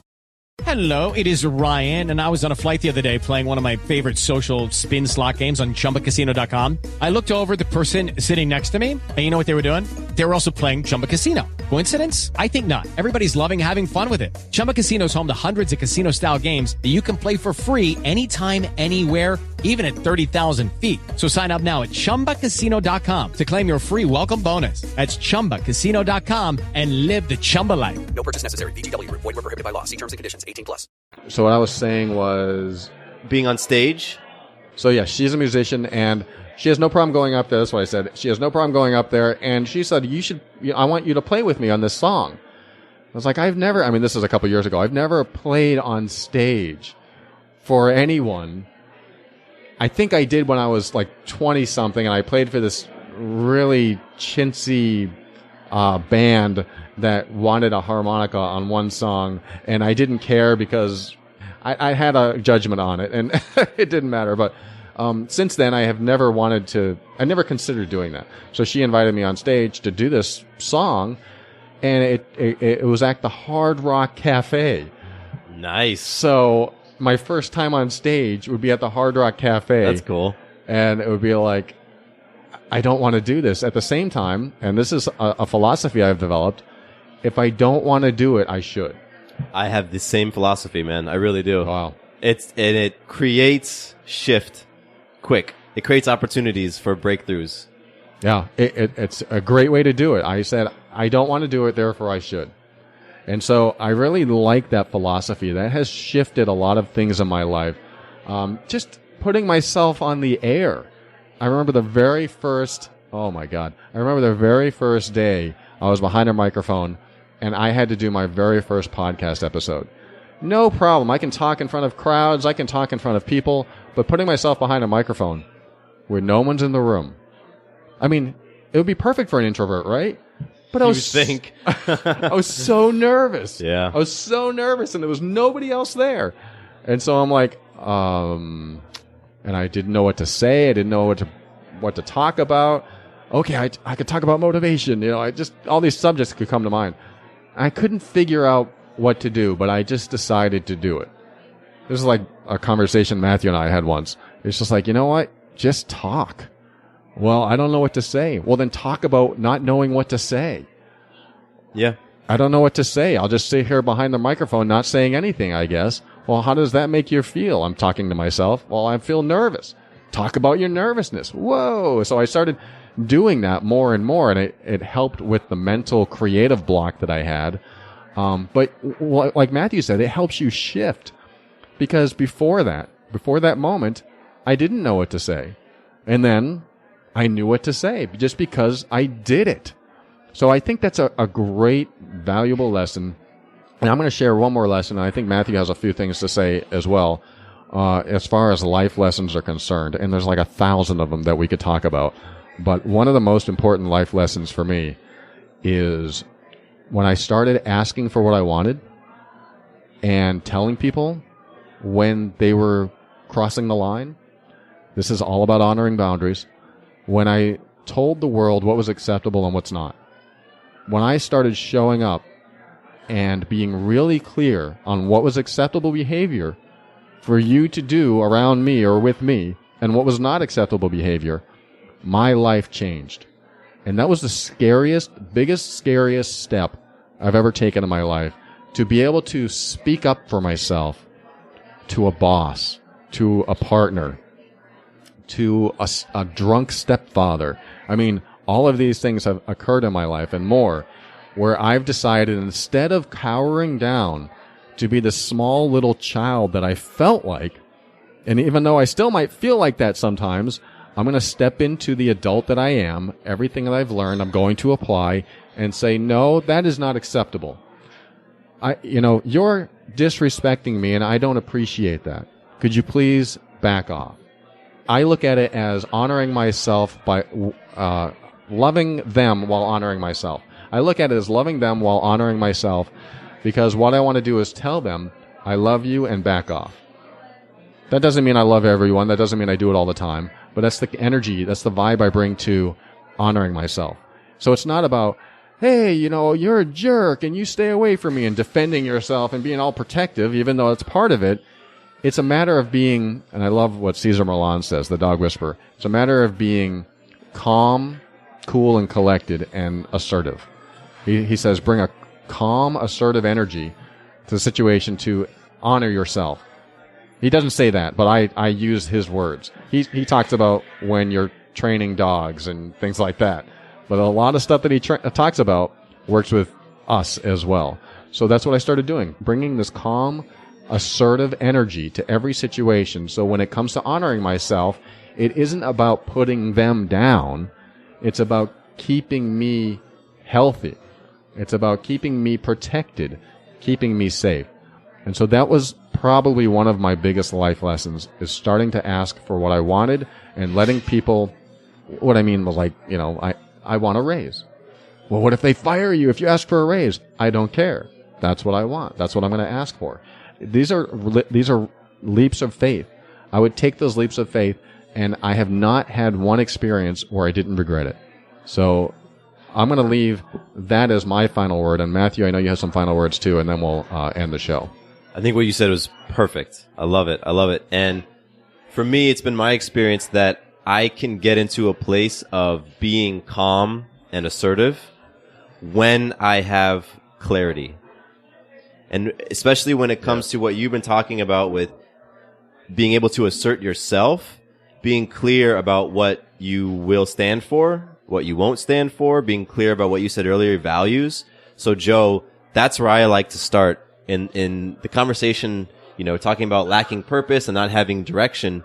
Hello, it is Ryan, and I was on a flight the other day playing one of my favorite social spin slot games on ChumbaCasino.com. I looked over at the person sitting next to me, and you know what they were doing? They were also playing Chumba Casino. Coincidence? I think not. Everybody's loving having fun with it. Chumba Casino is home to hundreds of casino-style games that you can play for free anytime, anywhere, even at 30,000 feet. So sign up now at ChumbaCasino.com to claim your free welcome bonus. That's ChumbaCasino.com and live the Chumba life. No purchase necessary. VGW. Void where prohibited by law. See terms and conditions. 18 plus. So what I was saying was, Being on stage. so yeah, she's a musician and she has no problem going up there. That's what I said. She has no problem going up there. And she said, I want you to play with me on this song. I was like, this is a couple years ago. I've never played on stage for anyone. I think I did when I was like 20 something and I played for this really chintzy, band that wanted a harmonica on one song, and I didn't care because I had a judgment on it, and it didn't matter. But since then, I never considered doing that. So she invited me on stage to do this song, and it was at the Hard Rock Cafe. Nice. So my first time on stage would be at the Hard Rock Cafe. That's cool. And it would be like, I don't want to do this. At the same time, and this is a philosophy I've developed, if I don't want to do it, I should. I have the same philosophy, man. I really do. Wow. It creates shift quick. It creates opportunities for breakthroughs. Yeah, it's a great way to do it. I said, I don't want to do it, therefore I should. And so I really like that philosophy. That has shifted a lot of things in my life. Just putting myself on the air. I remember the very first day I was behind a microphone and I had to do my very first podcast episode. No problem. I can talk in front of crowds. I can talk in front of people. But putting myself behind a microphone where no one's in the room. I mean, it would be perfect for an introvert, right? But I was so nervous. Yeah. I was so nervous and there was nobody else there. And so I'm like, and I didn't know what to say. I didn't know what to talk about. Okay, I could talk about motivation. All these subjects could come to mind. I couldn't figure out what to do, but I just decided to do it. This is like a conversation Matthew and I had once. It's just like, you know what? Just talk. Well, I don't know what to say. Well, then talk about not knowing what to say. Yeah. I don't know what to say. I'll just sit here behind the microphone not saying anything, I guess. Well, how does that make you feel? I'm talking to myself. Well, I feel nervous. Talk about your nervousness. Whoa. So I started doing that more and more, and it helped with the mental creative block that I had. But like Matthew said, it helps you shift. Because before that moment, I didn't know what to say. And then I knew what to say just because I did it. So I think that's a great, valuable lesson. And I'm going to share one more lesson, and I think Matthew has a few things to say as well, as far as life lessons are concerned. And there's like 1,000 of them that we could talk about. But one of the most important life lessons for me is when I started asking for what I wanted and telling people when they were crossing the line. This is all about honoring boundaries. When I told the world what was acceptable and what's not. When I started showing up and being really clear on what was acceptable behavior for you to do around me or with me and what was not acceptable behavior, my life changed. And that was the biggest, scariest step I've ever taken in my life, to be able to speak up for myself to a boss, to a partner, to a drunk stepfather. I mean, all of these things have occurred in my life and more, where I've decided, instead of cowering down to be the small little child that I felt like, and even though I still might feel like that sometimes, I'm going to step into the adult that I am. Everything that I've learned, I'm going to apply and say, no, that is not acceptable. You're disrespecting me and I don't appreciate that. Could you please back off? I look at it as honoring myself by loving them while honoring myself. I look at it as loving them while honoring myself Because what I want to do is tell them, I love you, and back off. That doesn't mean I love everyone. That doesn't mean I do it all the time. But that's the energy, that's the vibe I bring to honoring myself. So it's not about, hey, you're a jerk and you stay away from me and defending yourself and being all protective, even though it's part of it. It's a matter of being, and I love what Cesar Millan says, the dog whisperer. It's a matter of being calm, cool, and collected and assertive. He says, bring a calm, assertive energy to the situation to honor yourself. He doesn't say that, but I use his words. He talks about when you're training dogs and things like that. But a lot of stuff that he talks about works with us as well. So that's what I started doing, bringing this calm, assertive energy to every situation. So when it comes to honoring myself, it isn't about putting them down. It's about keeping me healthy. It's about keeping me protected, keeping me safe. And so that was probably one of my biggest life lessons, is starting to ask for what I wanted and letting people, what I mean was I want a raise. Well, what if they fire you if you ask for a raise? I don't care. That's what I want. That's what I'm going to ask for. These are leaps of faith. I would take those leaps of faith, and I have not had one experience where I didn't regret it. So I'm going to leave that as my final word. And Matthew, I know you have some final words too, and then we'll end the show. I think what you said was perfect. I love it. I love it. And for me, it's been my experience that I can get into a place of being calm and assertive when I have clarity. And especially when it comes to what you've been talking about with being able to assert yourself, being clear about what you will stand for, what you won't stand for, being clear about what you said earlier, values. So Joe, that's where I like to start in the conversation, talking about lacking purpose and not having direction.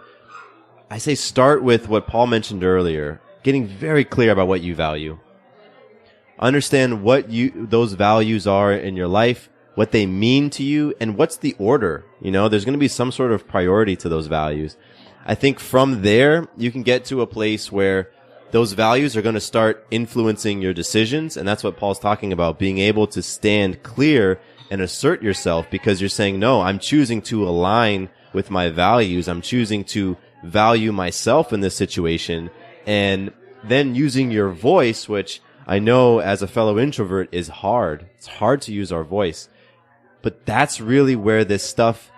I say start with what Paul mentioned earlier, getting very clear about what you value. Understand what those values are in your life, what they mean to you, and what's the order. There's going to be some sort of priority to those values. I think from there, you can get to a place where those values are going to start influencing your decisions. And that's what Paul's talking about, being able to stand clear and assert yourself, because you're saying, no, I'm choosing to align with my values. I'm choosing to value myself in this situation. And then using your voice, which I know as a fellow introvert is hard. It's hard to use our voice. But that's really where this stuff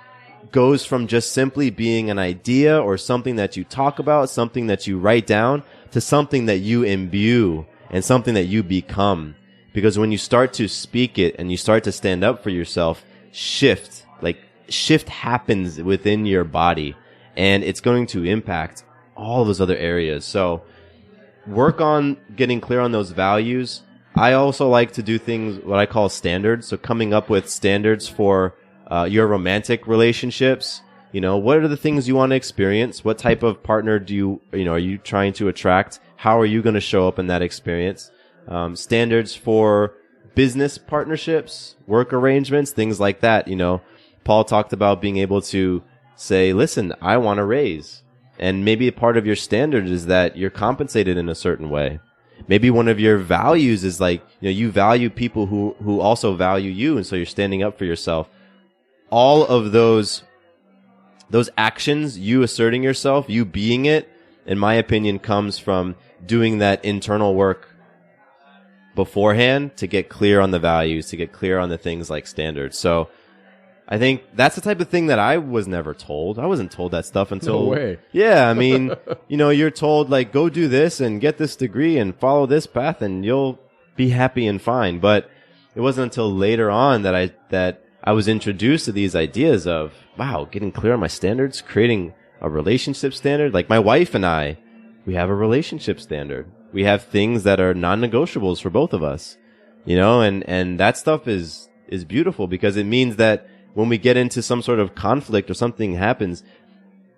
goes from just simply being an idea or something that you talk about, something that you write down, to something that you imbue and something that you become. Because when you start to speak it and you start to stand up for yourself, shift happens within your body, and it's going to impact all those other areas. So work on getting clear on those values. I also like to do things, what I call standards. So coming up with standards for your romantic relationships. What are the things you want to experience? What type of partner are you trying to attract? How are you going to show up in that experience? Standards for business partnerships, work arrangements, things like that. Paul talked about being able to say, listen, I want a raise. And maybe a part of your standard is that you're compensated in a certain way. Maybe one of your values is you value people who also value you. And so you're standing up for yourself. All of those actions, you asserting yourself, you being it, in my opinion, comes from doing that internal work beforehand to get clear on the values, to get clear on the things like standards. So I think that's the type of thing that I was never told. I wasn't told that stuff until... No way. Yeah, I mean, you're told, go do this and get this degree and follow this path and you'll be happy and fine. But it wasn't until later on that I was introduced to these ideas of, wow, getting clear on my standards, creating a relationship standard. Like my wife and I, we have a relationship standard. We have things that are non-negotiables for both of us, and that stuff is beautiful, because it means that when we get into some sort of conflict or something happens,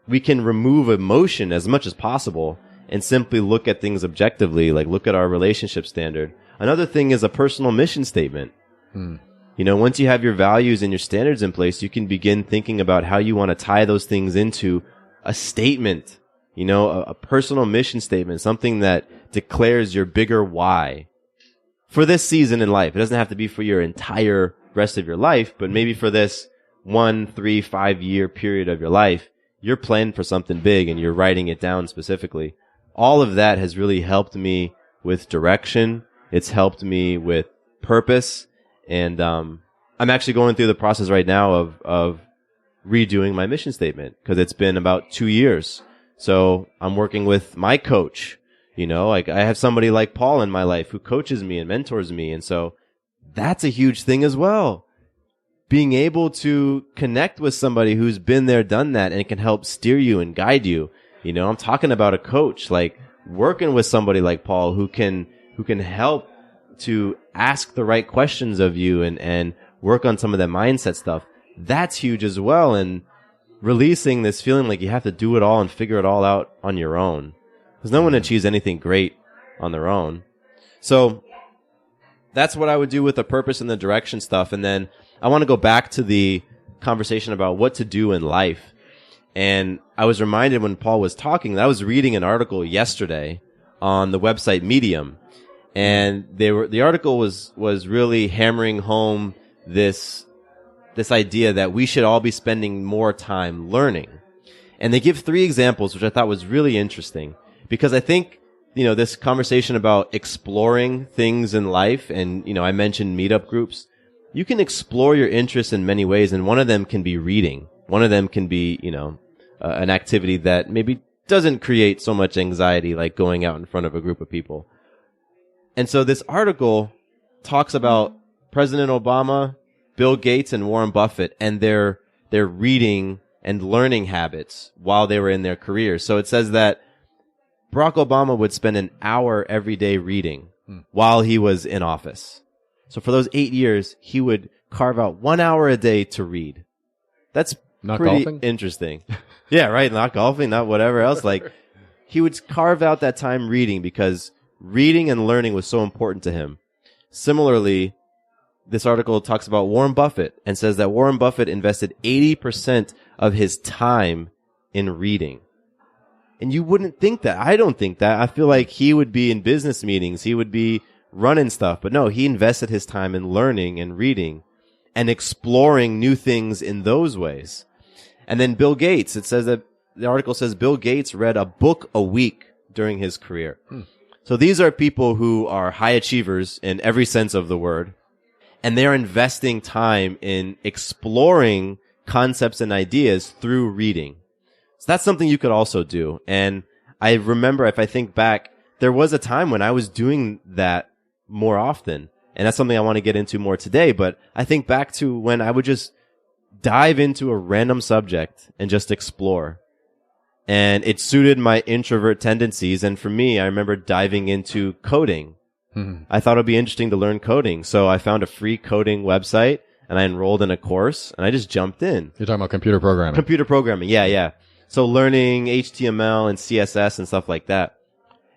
we can remove emotion as much as possible and simply look at things objectively, look at our relationship standard. Another thing is a personal mission statement. Once you have your values and your standards in place, you can begin thinking about how you want to tie those things into a statement, a personal mission statement, something that declares your bigger why for this season in life. It doesn't have to be for your entire rest of your life, but maybe for this 1, 3, 5 year period of your life, you're planning for something big and you're writing it down specifically. All of that has really helped me with direction. It's helped me with purpose. And I'm actually going through the process right now of redoing my mission statement because it's been about 2 years. So I'm working with my coach. You know, like I have somebody like Paul in my life who coaches me and mentors me. And so that's a huge thing as well. Being able to connect with somebody who's been there, done that, and can help steer you and guide you. You know, I'm talking about a coach, like working with somebody like Paul who can help to ask the right questions of you and work on some of that mindset stuff. That's huge as well. And releasing this feeling like you have to do it all and figure it all out on your own. Because no one achieves anything great on their own. So that's what I would do with the purpose and the direction stuff. And then I want to go back to the conversation about what to do in life. And I was reminded when Paul was talking that I was reading an article yesterday on the website Medium. And the article was really hammering home this idea that we should all be spending more time learning. And they give 3 examples, which I thought was really interesting. Because I think, you know, this conversation about exploring things in life, and, you know, I mentioned meetup groups. You can explore your interests in many ways, and one of them can be reading. One of them can be, you know, an activity that maybe doesn't create so much anxiety like going out in front of a group of people. And so this article talks about President Obama, Bill Gates, and Warren Buffett and their reading and learning habits while they were in their careers. So it says that Barack Obama would spend an hour every day reading while he was in office. So for those 8 years, he would carve out 1 hour a day to read. That's not pretty golfing? Interesting. Yeah, right. Not golfing, not whatever else. Like, he would carve out that time reading because reading and learning was so important to him. Similarly, this article talks about Warren Buffett and says that Warren Buffett invested 80% of his time in reading. And you wouldn't think that. I don't think that. I feel like he would be in business meetings. He would be running stuff. But no, he invested his time in learning and reading and exploring new things in those ways. And then Bill Gates, it says that the article says Bill Gates read a book a week during his career. So these are people who are high achievers in every sense of the word. And they're investing time in exploring concepts and ideas through reading. So that's something you could also do. And I remember, if I think back, there was a time when I was doing that more often. And that's something I want to get into more today. But I think back to when I would just dive into a random subject and just explore. And it suited my introvert tendencies. And for me, I remember diving into coding. I thought it'd be interesting to learn coding. So I found a free coding website and I enrolled in a course and I just jumped in. You're talking about computer programming. Computer programming. Yeah. So learning HTML and CSS and stuff like that.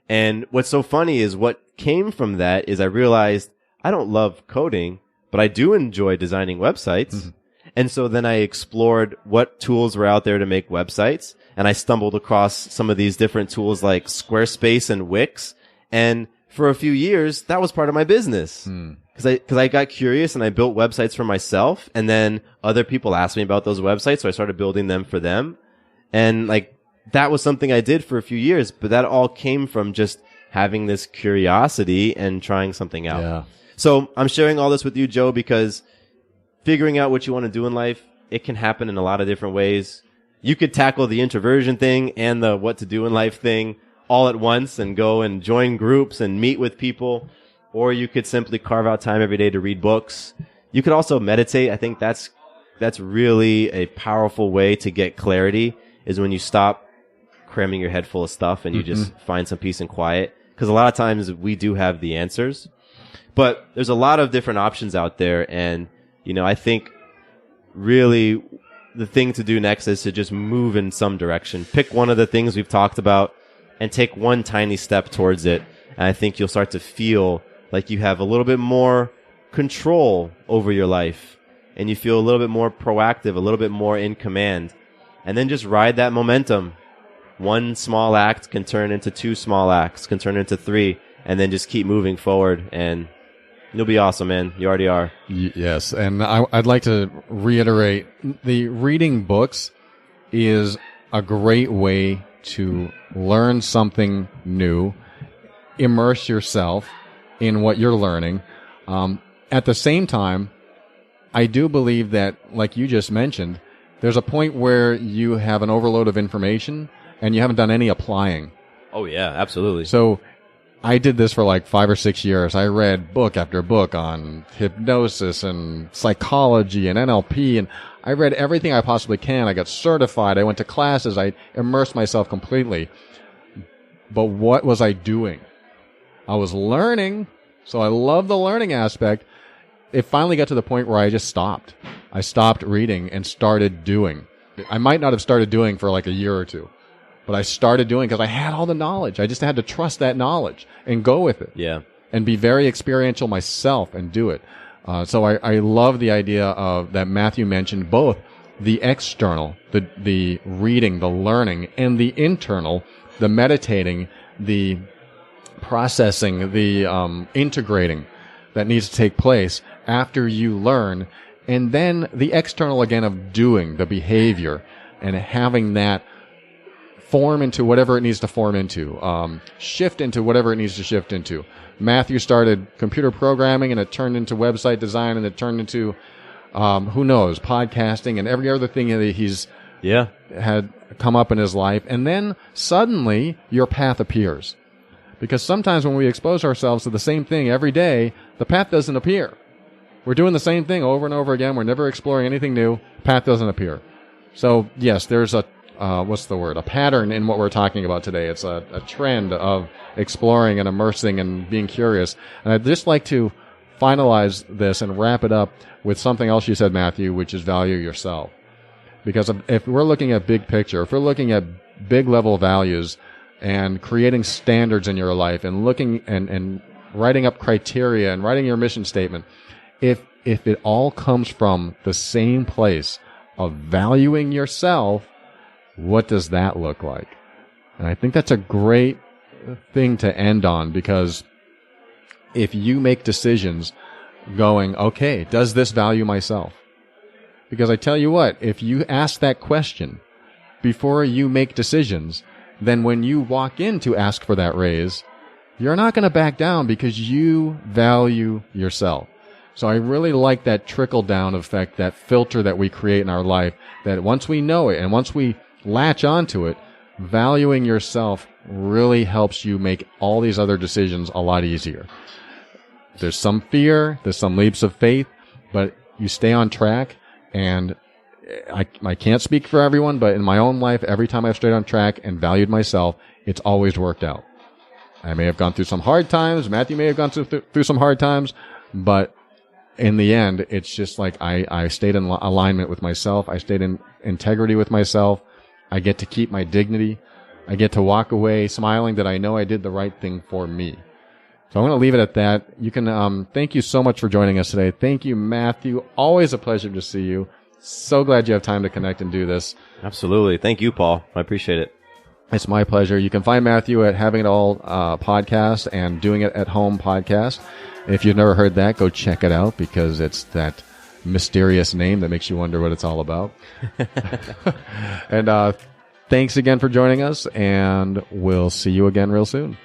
And what's so funny is what came from that is I realized I don't love coding, but I do enjoy designing websites. And so then I explored what tools were out there to make websites. And I stumbled across some of these different tools like Squarespace and Wix. And for a few years, that was part of my business. Because I got curious and I built websites for myself. And then other people asked me about those websites. So I started building them for them. And like, that was something I did for a few years. But that all came from just having this curiosity and trying something out. Yeah. So I'm sharing all this with you, Joe, because figuring out what you want to do in life, it can happen in a lot of different ways. You could tackle the introversion thing and the what to do in life thing all at once and go and join groups and meet with people. Or you could simply carve out time every day to read books. You could also meditate. I think that's really a powerful way to get clarity, is when you stop cramming your head full of stuff and you just find some peace and quiet. Because a lot of times we do have the answers. But there's a lot of different options out there. And, you know, I think really the thing to do next is to just move in some direction. Pick one of the things we've talked about and take one tiny step towards it. And I think you'll start to feel like you have a little bit more control over your life. And you feel a little bit more proactive, a little bit more in command. And then just ride that momentum. One small act can turn into 2 small acts, can turn into 3, and then just keep moving forward. And You'll be awesome, man. You already are. Yes, and I'd like to reiterate, the reading books is a great way to learn something new, immerse yourself in what you're learning. At the same time, I do believe that, like you just mentioned, there's a point where you have an overload of information and you haven't done any applying. Oh, yeah, absolutely. So I did this for like 5 or 6 years. I read book after book on hypnosis and psychology and NLP, and I read everything I possibly can. I got certified. I went to classes. I immersed myself completely. But what was I doing? I was learning, so I love the learning aspect. It finally got to the point where I just stopped. I stopped reading and started doing. I might not have started doing for like a year or two, but I started doing because I had all the knowledge. I just had to trust that knowledge and go with it. Yeah. And be very experiential myself and do it. So I love the idea of that Matthew mentioned, both the external, the reading, the learning, and the internal, the meditating, the processing, the integrating that needs to take place after you learn, and then the external again of doing, the behavior, and having that form into whatever it needs to form into, shift into whatever it needs to shift into. Matthew started computer programming, and it turned into website design, and it turned into, who knows, podcasting, and every other thing that he's had come up in his life. And then suddenly your path appears. Because sometimes when we expose ourselves to the same thing every day, the path doesn't appear. We're doing the same thing over and over again. We're never exploring anything new. Path doesn't appear. So, yes, there's a pattern in what we're talking about today. It's a trend of exploring and immersing and being curious. And I'd just like to finalize this and wrap it up with something else you said, Matthew, which is value yourself. Because if we're looking at big picture, if we're looking at big level values and creating standards in your life and looking and writing up criteria and writing your mission statement, if it all comes from the same place of valuing yourself, what does that look like? And I think that's a great thing to end on, because if you make decisions going, okay, does this value myself? Because I tell you what, if you ask that question before you make decisions, then when you walk in to ask for that raise, you're not going to back down because you value yourself. So I really like that trickle-down effect, that filter that we create in our life, that once we know it and once we latch onto it, valuing yourself really helps you make all these other decisions a lot easier. There's some fear, there's some leaps of faith, but you stay on track. And I can't speak for everyone, but in my own life, every time I've stayed on track and valued myself, it's always worked out. I may have gone through some hard times. Matthew may have gone through some hard times, but in the end, it's just like I stayed in alignment with myself. I stayed in integrity with myself. I get to keep my dignity. I get to walk away smiling that I know I did the right thing for me. So I'm going to leave it at that. You can, thank you so much for joining us today. Thank you, Matthew. Always a pleasure to see you. So glad you have time to connect and do this. Absolutely. Thank you, Paul. I appreciate it. It's my pleasure. You can find Matthew at Having It All podcast and Doing It at Home podcast. If you've never heard that, go check it out, because it's that mysterious name that makes you wonder what it's all about. And thanks again for joining us, and we'll see you again real soon.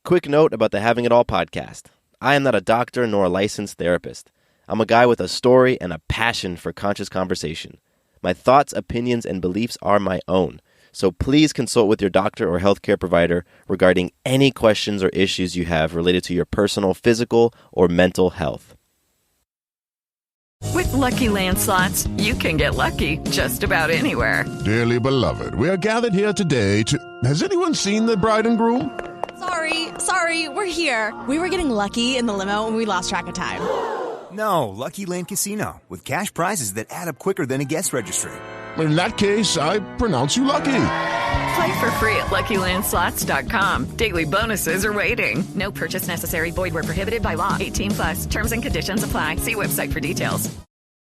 Quick note about the Having It All podcast. I am not a doctor nor a licensed therapist. I'm a guy with a story and a passion for conscious conversation. My thoughts, opinions, and beliefs are my own. So please consult with your doctor or healthcare provider regarding any questions or issues you have related to your personal physical or mental health. With Lucky Land Slots, you can get lucky just about anywhere. Dearly beloved, we are gathered here today to... Has anyone seen the bride and groom? Sorry, we're here. We were getting lucky in the limo and we lost track of time. No, Lucky Land Casino, with cash prizes that add up quicker than a guest registry. In that case, I pronounce you lucky. Play for free at LuckyLandSlots.com. Daily bonuses are waiting. No purchase necessary. Void where prohibited by law. 18+. Terms and conditions apply. See website for details.